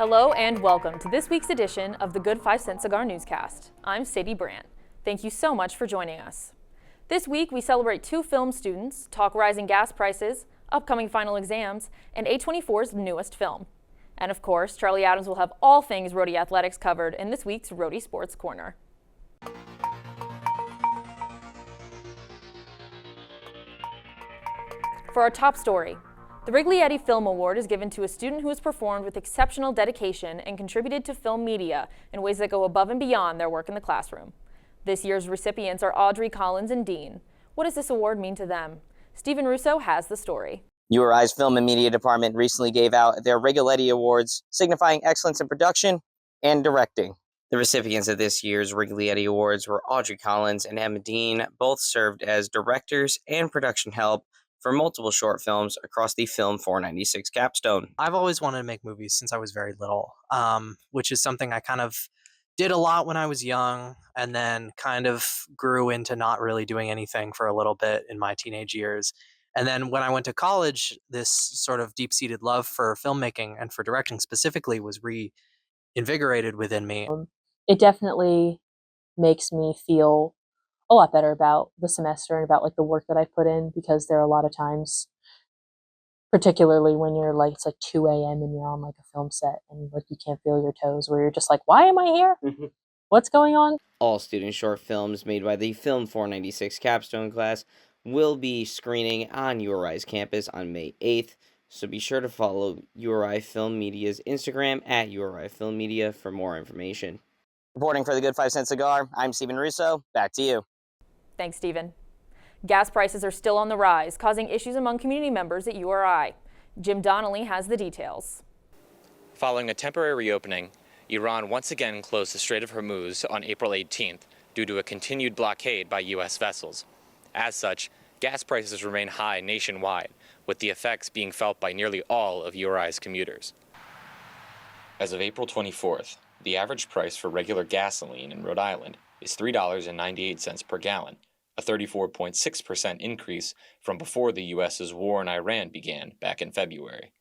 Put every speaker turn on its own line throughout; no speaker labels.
Hello and welcome to this week's edition of the Good 5 Cent Cigar Newscast. I'm Sadie Brandt. Thank you so much for joining us. This week we celebrate two film students, talk rising gas prices, upcoming final exams, and A24's newest film. And of course, Charlie Adams will have all things Rhody athletics covered in this week's Rhody Sports Corner. For our top story, the Wrigley Eddy Film Award is given to a student who has performed with exceptional dedication and contributed to film media in ways that go above and beyond their work in the classroom. This year's recipients are Audrey, Collins, and Dean. What does this award mean to them? Stephen Russo has the story.
URI's Film and Media Department recently gave out their Wrigley Eddy Awards, signifying excellence in production and directing. The recipients of this year's Wrigley Eddy Awards were Audrey Collins and Emma Dean. Both served as directors and production help for multiple short films across the Film 496 capstone.
I've always wanted to make movies since I was very little, which is something I kind of did a lot when I was young, and then kind of grew into not really doing anything for a little bit in my teenage years. And then when I went to college, this sort of deep-seated love for filmmaking and for directing specifically was reinvigorated within me.
It definitely makes me feel a lot better about the semester and about like the work that I've put in, because there are a lot of times, particularly when you're like, it's like 2 a.m. and you're on like a film set and like you can't feel your toes, where you're just like, why am I here? What's going on?
All student short films made by the Film 496 capstone class will be screening on URI's campus on May 8th, so be sure to follow URI Film Media's Instagram at URI Film Media for more information. Reporting for the Good 5 Cent Cigar, I'm Stephen Russo. Back to you.
Thanks, Stephen. Gas prices are still on the rise, causing issues among community members at URI. Jim Donnely has the details.
Following a temporary reopening, Iran once again closed the Strait of Hormuz on April 18th due to a continued blockade by U.S. vessels. As such, gas prices remain high nationwide, with the effects being felt by nearly all of URI's commuters. As of April 24th, the average price for regular gasoline in Rhode Island is $3.98 per gallon, a 34.6% increase from before the U.S.'s war in Iran began back in February.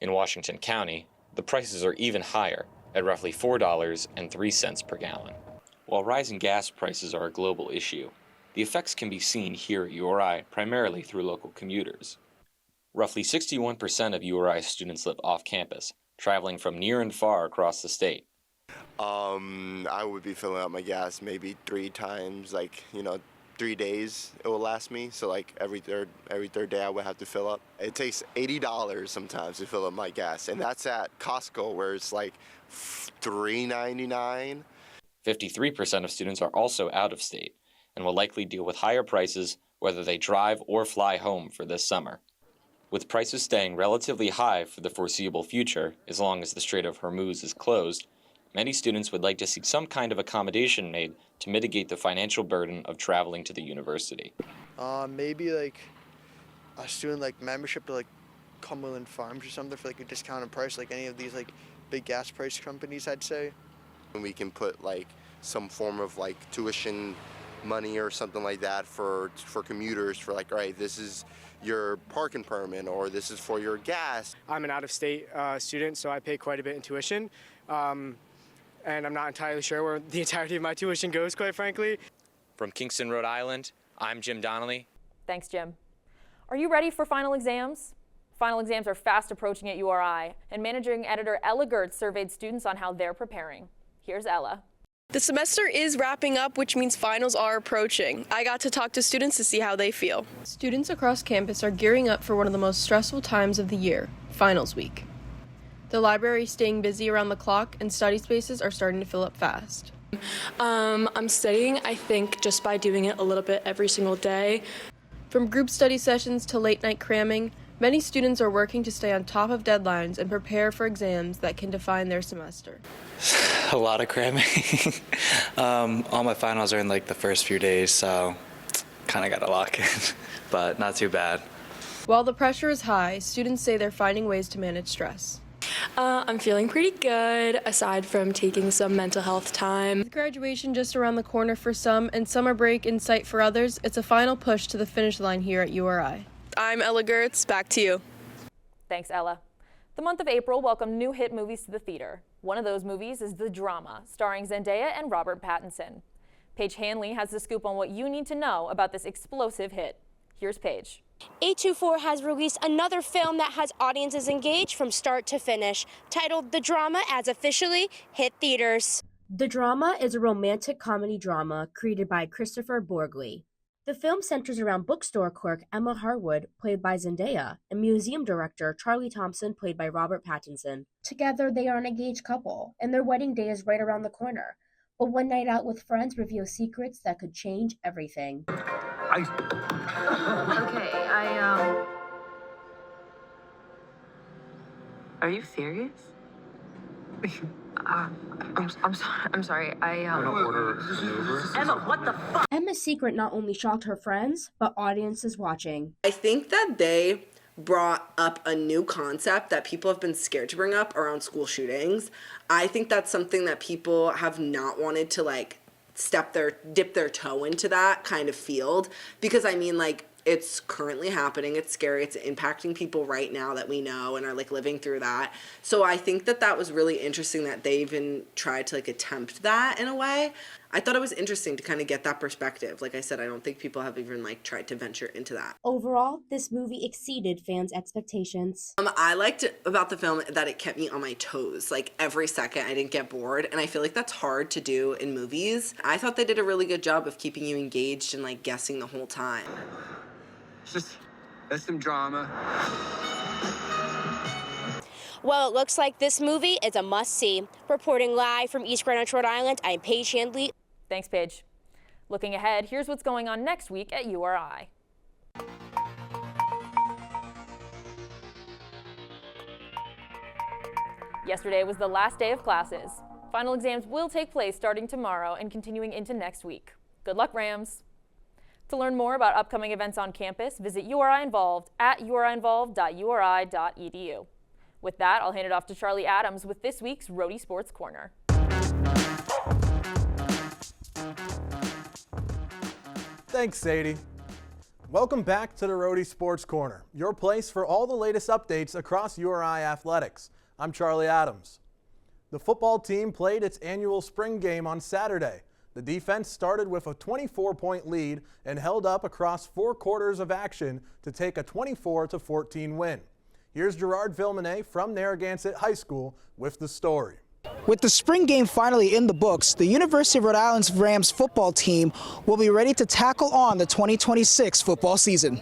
In Washington County, the prices are even higher, at roughly $4.03 per gallon. While rising gas prices are a global issue, the effects can be seen here at URI primarily through local commuters. Roughly 61% of URI students live off campus, traveling from near and far across the state.
I would be filling up my gas maybe 3 times, 3 days it will last me. So like every third day I would have to fill up. It takes $80 sometimes to fill up my gas, and that's at Costco where it's like $3.99.
53% of students are also out of state and will likely deal with higher prices whether they drive or fly home for this summer. With prices staying relatively high for the foreseeable future, as long as the Strait of Hormuz is closed, many students would like to see some kind of accommodation made to mitigate the financial burden of traveling to the university.
Maybe like a student membership to Cumberland Farms or something for a discounted price, like any of these big gas price companies, I'd say.
We can put some form of tuition money or something like that for commuters for all right, this is your parking permit or this is for your gas.
I'm an out-of-state student, so I pay quite a bit in tuition. And I'm not entirely sure where the entirety of my tuition goes, quite frankly.
From Kingston, Rhode Island, I'm Jim Donnely.
Thanks, Jim. Are you ready for final exams? Final exams are fast approaching at URI, and managing editor Ella Gerdts surveyed students on how they're preparing. Here's Ella.
The semester is wrapping up, which means finals are approaching. I got to talk to students to see how they feel. Students across campus are gearing up for one of the most stressful times of the year, finals week. The library is staying busy around the clock, and study spaces are starting to fill up fast.
I'm studying, I think, just by doing it a little bit every single day.
From group study sessions to late-night cramming, many students are working to stay on top of deadlines and prepare for exams that can define their semester.
A lot of cramming. All my finals are in the first few days, so kind of got to lock in, but not too bad.
While the pressure is high, students say they're finding ways to manage stress.
I'm feeling pretty good, aside from taking some mental health time.
With graduation just around the corner for some and summer break in sight for others, it's a final push to the finish line here at URI. I'm Ella Gerdts, back to you.
Thanks, Ella. The month of April welcomed new hit movies to the theater. One of those movies is The Drama, starring Zendaya and Robert Pattinson. Paige Handley has the scoop on what you need to know about this explosive hit. Here's Paige.
A24 has released another film that has audiences engaged from start to finish, titled The Drama, as officially hit theaters.
The Drama is a romantic comedy drama created by Christopher Borgli. The film centers around bookstore clerk Emma Harwood, played by Zendaya, and museum director Charlie Thompson, played by Robert Pattinson. Together, they are an engaged couple, and their wedding day is right around the corner. But one night out with friends reveals secrets that could change everything.
Are you serious? I'm sorry. Emma, what the fuck?
Emma's secret not only shocked her friends, but audiences watching.
I think that they brought up a new concept that people have been scared to bring up around school shootings. I think that's something that people have not wanted to dip their toe into that kind of field, because it's currently happening. It's scary. It's impacting people right now that we know and are living through that. So I think that was really interesting that they even tried to attempt that in a way. I thought it was interesting to kind of get that perspective. Like I said, I don't think people have even tried to venture into that.
Overall, this movie exceeded fans' expectations.
I liked about the film that it kept me on my toes. Every second I didn't get bored, and I feel like that's hard to do in movies. I thought they did a really good job of keeping you engaged and guessing the whole time.
That's some drama.
Well, it looks like this movie is a must-see. Reporting live from East Greenwich, Rhode Island, I'm Paige Handley.
Thanks, Paige. Looking ahead, here's what's going on next week at URI. Yesterday was the last day of classes. Final exams will take place starting tomorrow and continuing into next week. Good luck, Rams. To learn more about upcoming events on campus, visit URI Involved at uriinvolved.uri.edu. With that, I'll hand it off to Charlie Adams with this week's Rhody Sports Corner.
Thanks, Sadie. Welcome back to the Rhody Sports Corner, your place for all the latest updates across URI athletics. I'm Charlie Adams. The football team played its annual spring game on Saturday. The defense started with a 24-point lead and held up across 4 quarters of action to take a 24-14 win. Here's Gerard Villemenay from Narragansett High School with the story.
With the spring game finally in the books, the University of Rhode Island's Rams football team will be ready to tackle on the 2026 football season.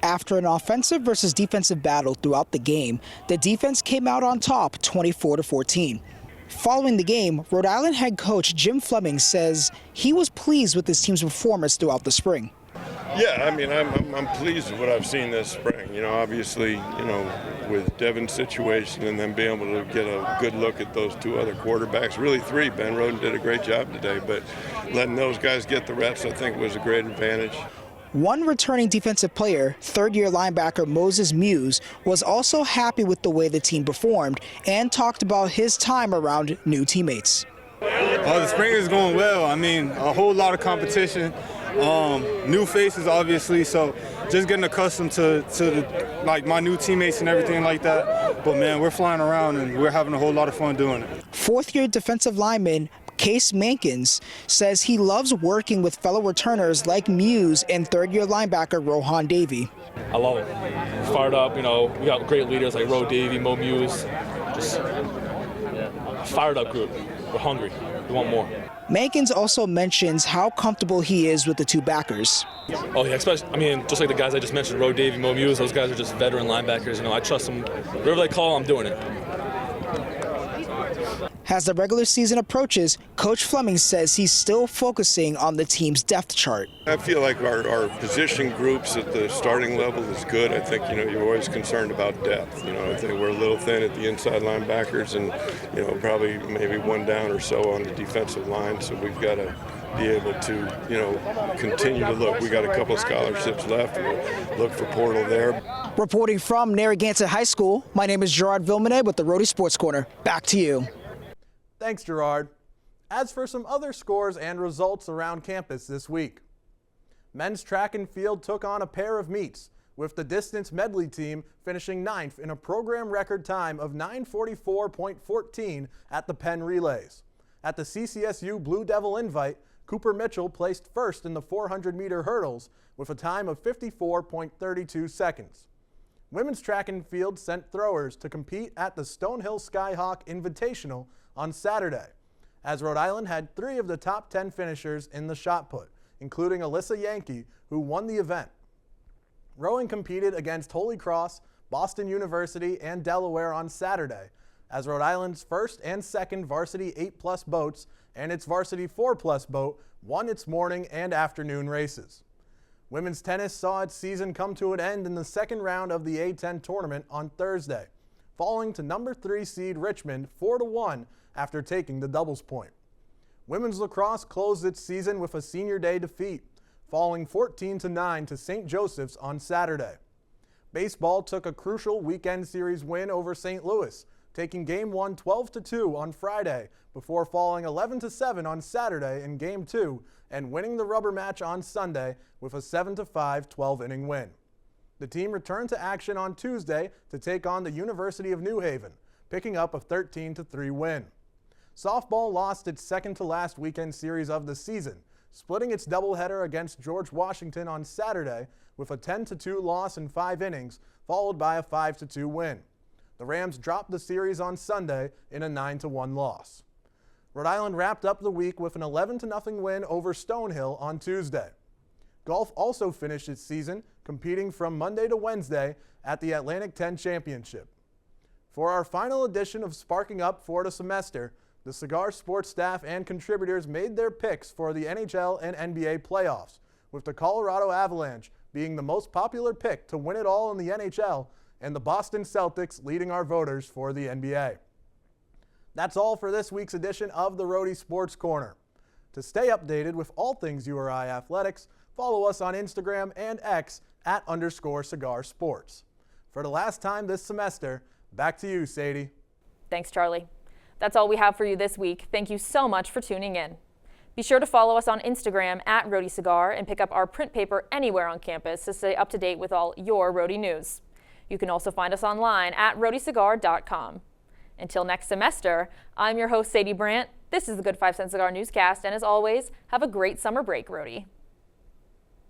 After an offensive versus defensive battle throughout the game, the defense came out on top 24-14. Following the game, Rhode Island head coach Jim Fleming says he was pleased with his team's performance throughout the spring.
Yeah, I'm pleased with what I've seen this spring. Obviously, with Devin's situation and then being able to get a good look at those 2 other quarterbacks, really 3. Ben Roden did a great job today, but letting those guys get the reps, I think, was a great advantage.
One returning defensive player, third-year linebacker Moses Muse, was also happy with the way the team performed and talked about his time around new teammates.
The spring is going well. A whole lot of competition, new faces, obviously, so just getting accustomed to my new teammates and everything like that. But, man, we're flying around and we're having a whole lot of fun doing it.
Fourth-year defensive lineman Case Mankins says he loves working with fellow returners like Muse and third-year linebacker Rohan Davey.
I love it. Fired up, we got great leaders like Ro Davey, Mo Muse. Just fired up group. We're hungry. We want more.
Mankins also mentions how comfortable he is with the 2 backers.
Oh yeah, especially, just like the guys I just mentioned, Ro Davey, Mo Muse, those guys are just veteran linebackers. I trust them. Whatever they call, I'm doing it.
As the regular season approaches, Coach Fleming says he's still focusing on the team's depth chart.
I feel like our position groups at the starting level is good. I think, you're always concerned about depth. I think we're a little thin at the inside linebackers and, probably maybe 1 down or so on the defensive line. So we've got to be able to, continue to look. We got a couple of scholarships left. We'll look for portal there.
Reporting from Narragansett High School, my name is Gerard Villemenay with the Rhody Sports Corner. Back to you.
Thanks, Gerard. As for some other scores and results around campus this week. Men's track and field took on a pair of meets with the distance medley team finishing 9th in a program record time of 9:44.14 at the Penn Relays. At the CCSU Blue Devil Invite, Cooper Mitchell placed first in the 400-meter hurdles with a time of 54.32 seconds. Women's track and field sent throwers to compete at the Stonehill Skyhawk Invitational on Saturday, as Rhode Island had 3 of the top 10 finishers in the shot put, including Alyssa Yankee, who won the event. Rowing competed against Holy Cross, Boston University, and Delaware on Saturday, as Rhode Island's first and second varsity 8+ boats and its varsity 4+ boat won its morning and afternoon races. Women's tennis saw its season come to an end in the second round of the A10 tournament on Thursday, falling to number 3 seed Richmond 4-1 after taking the doubles point. Women's lacrosse closed its season with a senior day defeat, falling 14-9 to St. Joseph's on Saturday. Baseball took a crucial weekend series win over St. Louis, taking Game 1 12-2 on Friday before falling 11-7 on Saturday in Game 2 and winning the rubber match on Sunday with a 7-5 12-inning win. The team returned to action on Tuesday to take on the University of New Haven, picking up a 13-3 win. Softball lost its second-to-last weekend series of the season, splitting its doubleheader against George Washington on Saturday with a 10-2 loss in 5 innings, followed by a 5-2 win. The Rams dropped the series on Sunday in a 9-1 loss. Rhode Island wrapped up the week with an 11-0 win over Stonehill on Tuesday. Golf also finished its season, competing from Monday to Wednesday at the Atlantic 10 Championship. For our final edition of Sparking Up for the semester, the Cigar Sports staff and contributors made their picks for the NHL and NBA playoffs, with the Colorado Avalanche being the most popular pick to win it all in the NHL and the Boston Celtics leading our voters for the NBA. That's all for this week's edition of the Rhody Sports Corner. To stay updated with all things URI athletics, follow us on Instagram and X at _Cigar Sports. For the last time this semester, back to you, Sadie.
Thanks, Charlie. That's all we have for you this week. Thank you so much for tuning in. Be sure to follow us on Instagram at Rhody Cigar and pick up our print paper anywhere on campus to stay up to date with all your Rhody news. You can also find us online at rhodycigar.com. Until next semester, I'm your host, Sadie Brandt. This is the Good 5 Cent Cigar Newscast, and as always, have a great summer break, Rhody.